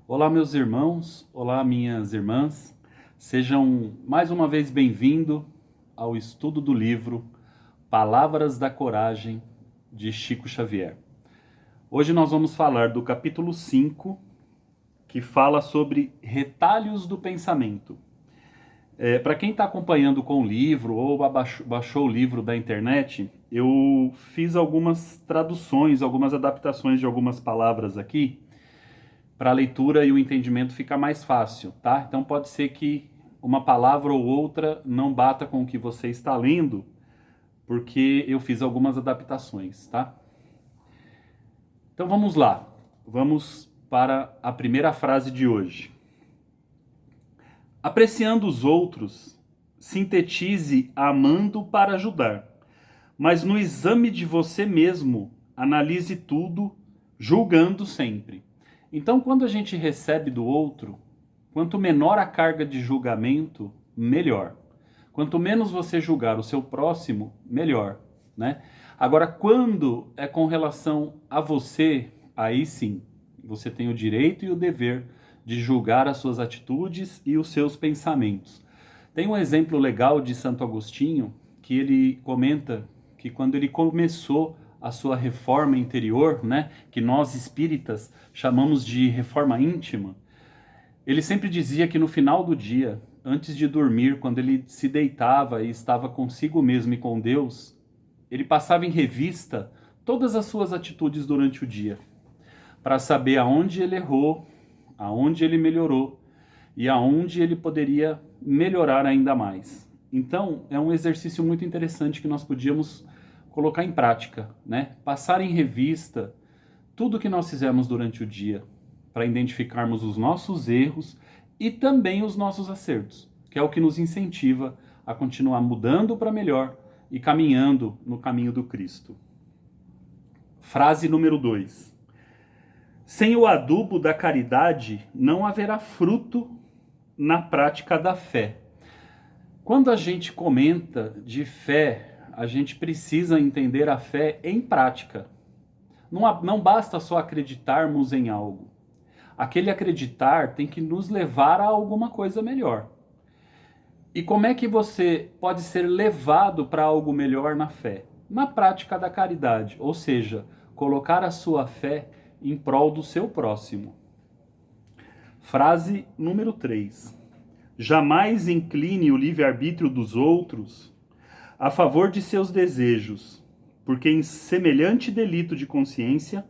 Olá, meus irmãos, olá, minhas irmãs, sejam mais uma vez bem-vindos ao estudo do livro Palavras da Coragem, de Chico Xavier. Hoje nós vamos falar do capítulo 5, que fala sobre retalhos do pensamento. Para quem está acompanhando com o livro ou baixou o livro da internet, eu fiz algumas traduções, algumas adaptações de algumas palavras aqui, para a leitura e o entendimento ficar mais fácil, tá? Então pode ser que uma palavra ou outra não bata com o que você está lendo, porque eu fiz algumas adaptações, tá? Então vamos lá. Vamos para a primeira frase de hoje. Apreciando os outros, sintetize amando para ajudar, mas no exame de você mesmo, analise tudo, julgando sempre. Então, quando a gente recebe do outro, quanto menor a carga de julgamento, melhor. Quanto menos você julgar o seu próximo, melhor, né? Agora, quando é com relação a você, aí sim, você tem o direito e o dever de julgar as suas atitudes e os seus pensamentos. Tem um exemplo legal de Santo Agostinho, que ele comenta que quando ele começou a sua reforma interior, né, que nós espíritas chamamos de reforma íntima, ele sempre dizia que no final do dia, antes de dormir, quando ele se deitava e estava consigo mesmo e com Deus, ele passava em revista todas as suas atitudes durante o dia, para saber aonde ele errou, aonde ele melhorou e aonde ele poderia melhorar ainda mais. Então, é um exercício muito interessante que nós podíamos colocar em prática, né? Passar em revista tudo que nós fizemos durante o dia, para identificarmos os nossos erros e também os nossos acertos, que é o que nos incentiva a continuar mudando para melhor e caminhando no caminho do Cristo. Frase número 2. Sem o adubo da caridade, não haverá fruto na prática da fé. Quando a gente comenta de fé, a gente precisa entender a fé em prática. Não basta só acreditarmos em algo. Aquele acreditar tem que nos levar a alguma coisa melhor. E como é que você pode ser levado para algo melhor na fé? Na prática da caridade, ou seja, colocar a sua fé em prol do seu próximo. Frase número 3. Jamais incline o livre-arbítrio dos outros a favor de seus desejos, porque em semelhante delito de consciência,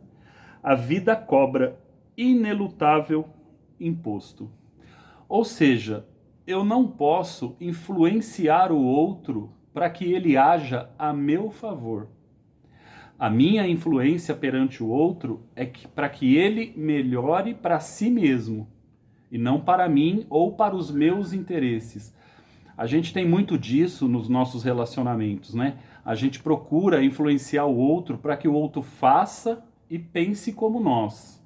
a vida cobra inelutável imposto. Ou seja, eu não posso influenciar o outro para que ele haja a meu favor. A minha influência perante o outro é para que ele melhore para si mesmo, e não para mim ou para os meus interesses. A gente tem muito disso nos nossos relacionamentos, né? A gente procura influenciar o outro para que o outro faça e pense como nós.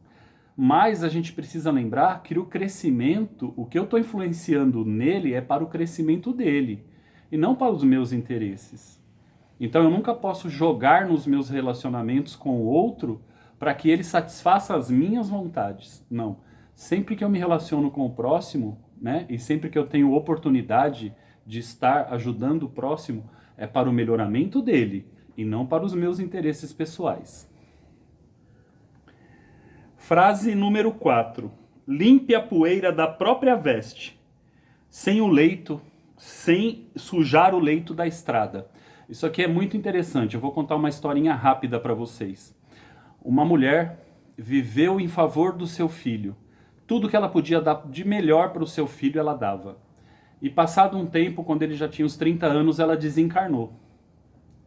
Mas a gente precisa lembrar que o crescimento, o que eu estou influenciando nele é para o crescimento dele, e não para os meus interesses. Então eu nunca posso jogar nos meus relacionamentos com o outro para que ele satisfaça as minhas vontades. Não. Sempre que eu me relaciono com o próximo, né, e sempre que eu tenho oportunidade de estar ajudando o próximo, é para o melhoramento dele e não para os meus interesses pessoais. Frase número 4. Limpe a poeira da própria veste, sem sujar o leito da estrada. Isso aqui é muito interessante. Eu vou contar uma historinha rápida para vocês. Uma mulher viveu em favor do seu filho. Tudo que ela podia dar de melhor para o seu filho, ela dava. E passado um tempo, quando ele já tinha uns 30 anos, ela desencarnou.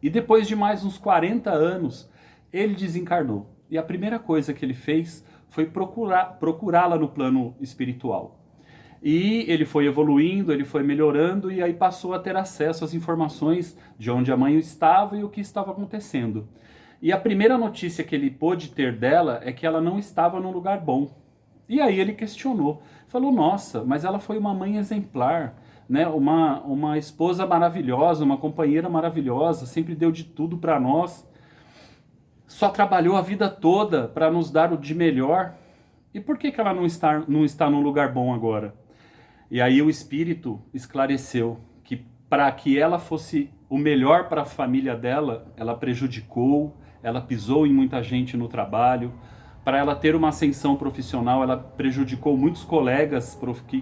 E depois de mais uns 40 anos, ele desencarnou. E a primeira coisa que ele fez foi procurá-la no plano espiritual. E ele foi evoluindo, ele foi melhorando e aí passou a ter acesso às informações de onde a mãe estava e o que estava acontecendo. E a primeira notícia que ele pôde ter dela é que ela não estava num lugar bom. E aí ele questionou, falou, nossa, mas ela foi uma mãe exemplar, né? Uma esposa maravilhosa, uma companheira maravilhosa, sempre deu de tudo para nós, só trabalhou a vida toda para nos dar o de melhor. E por que ela não está num lugar bom agora? E aí o Espírito esclareceu que para que ela fosse o melhor para a família dela, ela prejudicou, ela pisou em muita gente no trabalho. Para ela ter uma ascensão profissional, ela prejudicou muitos colegas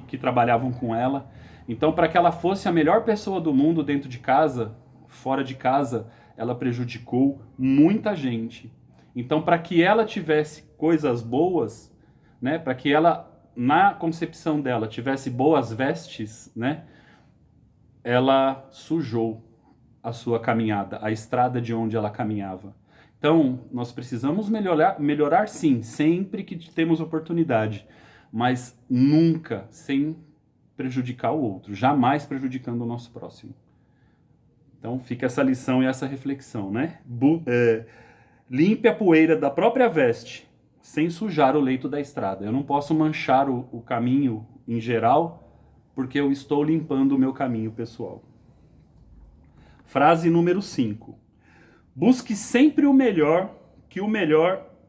que trabalhavam com ela. Então, para que ela fosse a melhor pessoa do mundo dentro de casa, fora de casa, ela prejudicou muita gente. Então, para que ela tivesse coisas boas, né, para que ela, na concepção dela, tivesse boas vestes, né, ela sujou a sua caminhada, a estrada de onde ela caminhava. Então, nós precisamos melhorar sim, sempre que temos oportunidade, mas nunca sem prejudicar o outro, jamais prejudicando o nosso próximo. Então, fica essa lição e essa reflexão, né? Limpe a poeira da própria veste, sem sujar o leito da estrada. Eu não posso manchar o caminho em geral, porque eu estou limpando o meu caminho pessoal. Frase número 5. Busque sempre o melhor,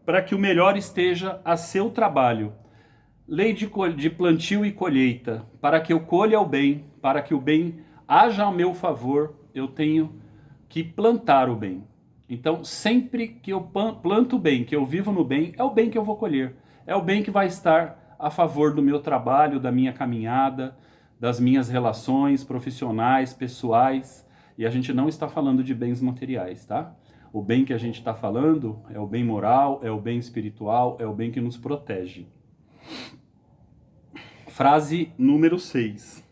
para que o melhor esteja a seu trabalho. Lei de plantio e colheita, para que eu colha o bem, para que o bem haja ao meu favor, eu tenho que plantar o bem. Então, sempre que eu planto o bem, que eu vivo no bem, é o bem que eu vou colher. É o bem que vai estar a favor do meu trabalho, da minha caminhada, das minhas relações profissionais, pessoais. E a gente não está falando de bens materiais, tá? O bem que a gente está falando é o bem moral, é o bem espiritual, é o bem que nos protege. Frase número 6.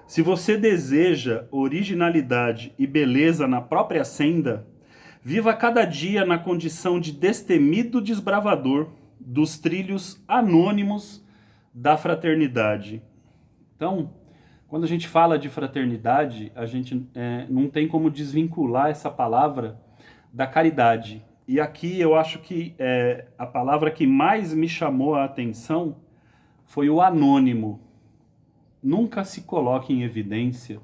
Se você deseja originalidade e beleza na própria senda, viva cada dia na condição de destemido desbravador dos trilhos anônimos da fraternidade. Então, quando a gente fala de fraternidade, a gente não tem como desvincular essa palavra da caridade. E aqui eu acho que a palavra que mais me chamou a atenção foi o anônimo. Nunca se coloque em evidência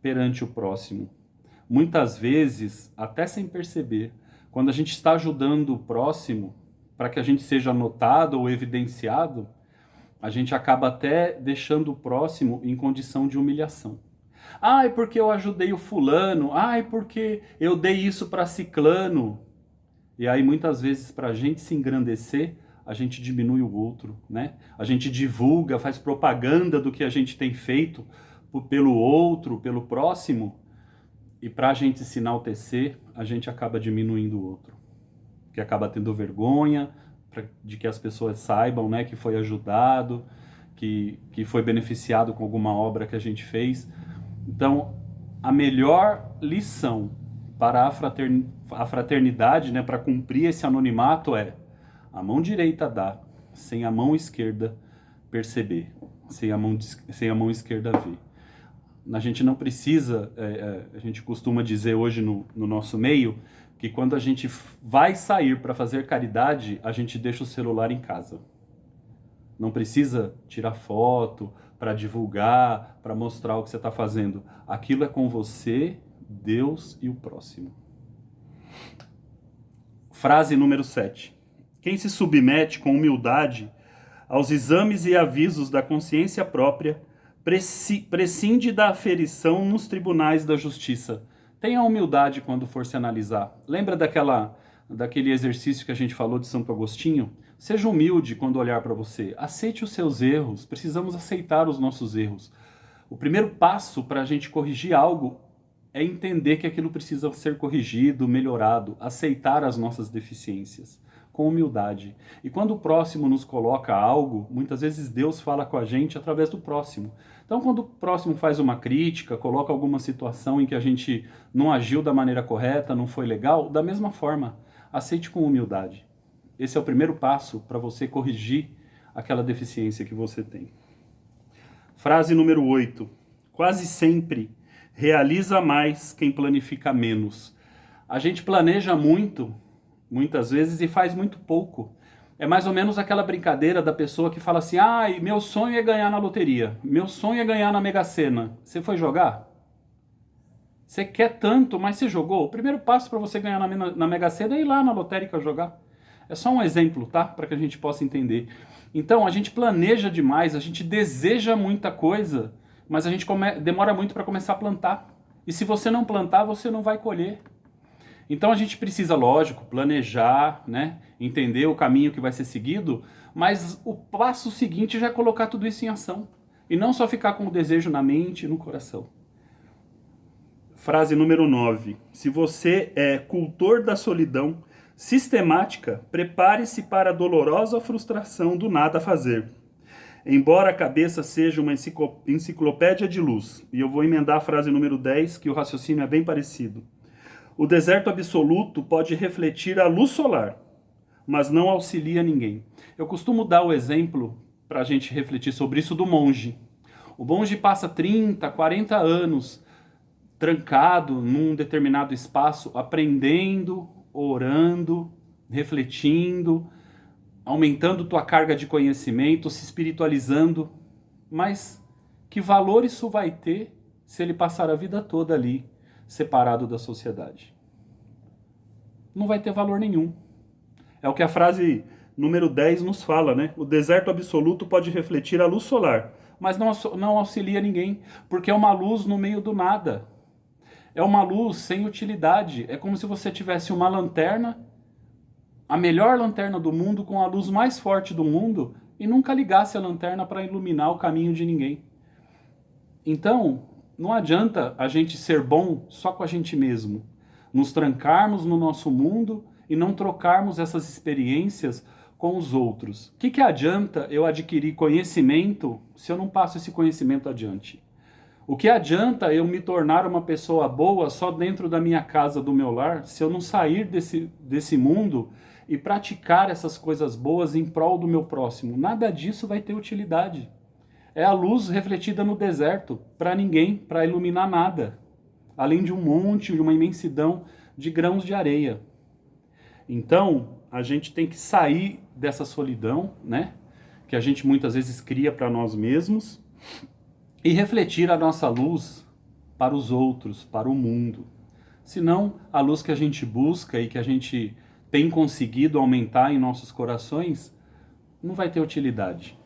perante o próximo. Muitas vezes, até sem perceber, quando a gente está ajudando o próximo para que a gente seja notado ou evidenciado, a gente acaba até deixando o próximo em condição de humilhação. Ai, porque eu ajudei o fulano. Ai, porque eu dei isso para ciclano. E aí, muitas vezes, para a gente se engrandecer, a gente diminui o outro, né? A gente divulga, faz propaganda do que a gente tem feito pelo outro, pelo próximo. E para a gente se enaltecer, a gente acaba diminuindo o outro. Que acaba tendo vergonha de que as pessoas saibam, né, que foi ajudado, que foi beneficiado com alguma obra que a gente fez. Então, a melhor lição para a fraternidade, né, para cumprir esse anonimato é: a mão direita dá, sem a mão esquerda perceber, sem a mão esquerda ver. A gente não precisa, a gente costuma dizer hoje no nosso meio, que quando a gente vai sair para fazer caridade, a gente deixa o celular em casa. Não precisa tirar foto para divulgar, para mostrar o que você está fazendo. Aquilo é com você, Deus e o próximo. Frase número 7. Quem se submete com humildade aos exames e avisos da consciência própria prescinde da aferição nos tribunais da justiça. Tenha humildade quando for se analisar. Lembra daquele exercício que a gente falou de Santo Agostinho? Seja humilde quando olhar para você. Aceite os seus erros. Precisamos aceitar os nossos erros. O primeiro passo para a gente corrigir algo é entender que aquilo precisa ser corrigido, melhorado, aceitar as nossas deficiências com humildade. E quando o próximo nos coloca algo, muitas vezes Deus fala com a gente através do próximo. Então, quando o próximo faz uma crítica, coloca alguma situação em que a gente não agiu da maneira correta, não foi legal, da mesma forma, aceite com humildade. Esse é o primeiro passo para você corrigir aquela deficiência que você tem. Frase número 8. Quase sempre realiza mais quem planifica menos. A gente planeja muito, muitas vezes, e faz muito pouco. É mais ou menos aquela brincadeira da pessoa que fala assim: meu sonho é ganhar na loteria, meu sonho é ganhar na Mega Sena. Você foi jogar? Você quer tanto, mas você jogou? O primeiro passo para você ganhar na Mega Sena é ir lá na lotérica jogar. É só um exemplo, tá? Para que a gente possa entender. Então, a gente planeja demais, a gente deseja muita coisa, mas a gente demora muito para começar a plantar. E se você não plantar, você não vai colher. Então a gente precisa, lógico, planejar, né? Entender o caminho que vai ser seguido, mas o passo seguinte já é colocar tudo isso em ação. E não só ficar com o desejo na mente e no coração. Frase número 9. Se você é cultor da solidão sistemática, prepare-se para a dolorosa frustração do nada fazer. Embora a cabeça seja uma enciclopédia de luz, e eu vou emendar a frase número 10, que o raciocínio é bem parecido. O deserto absoluto pode refletir a luz solar, mas não auxilia ninguém. Eu costumo dar o exemplo, para a gente refletir sobre isso, do monge. O monge passa 30, 40 anos trancado num determinado espaço, aprendendo, orando, refletindo, aumentando tua carga de conhecimento, se espiritualizando. Mas que valor isso vai ter se ele passar a vida toda ali, separado da sociedade? Não vai ter valor nenhum. É o que a frase número 10 nos fala, né? O deserto absoluto pode refletir a luz solar, mas não auxilia ninguém, porque é uma luz no meio do nada. É uma luz sem utilidade. É como se você tivesse uma lanterna, a melhor lanterna do mundo, com a luz mais forte do mundo, e nunca ligasse a lanterna para iluminar o caminho de ninguém. Então, não adianta a gente ser bom só com a gente mesmo, nos trancarmos no nosso mundo e não trocarmos essas experiências com os outros. O que adianta eu adquirir conhecimento se eu não passo esse conhecimento adiante? O que adianta eu me tornar uma pessoa boa só dentro da minha casa, do meu lar, se eu não sair desse mundo e praticar essas coisas boas em prol do meu próximo? Nada disso vai ter utilidade. É a luz refletida no deserto, para ninguém, para iluminar nada, além de um monte, de uma imensidão de grãos de areia. Então, a gente tem que sair dessa solidão, né? Que a gente muitas vezes cria para nós mesmos, e refletir a nossa luz para os outros, para o mundo. Senão, a luz que a gente busca e que a gente tem conseguido aumentar em nossos corações não vai ter utilidade.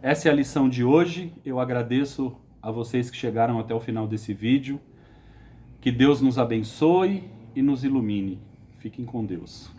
Essa é a lição de hoje. Eu agradeço a vocês que chegaram até o final desse vídeo. Que Deus nos abençoe e nos ilumine. Fiquem com Deus.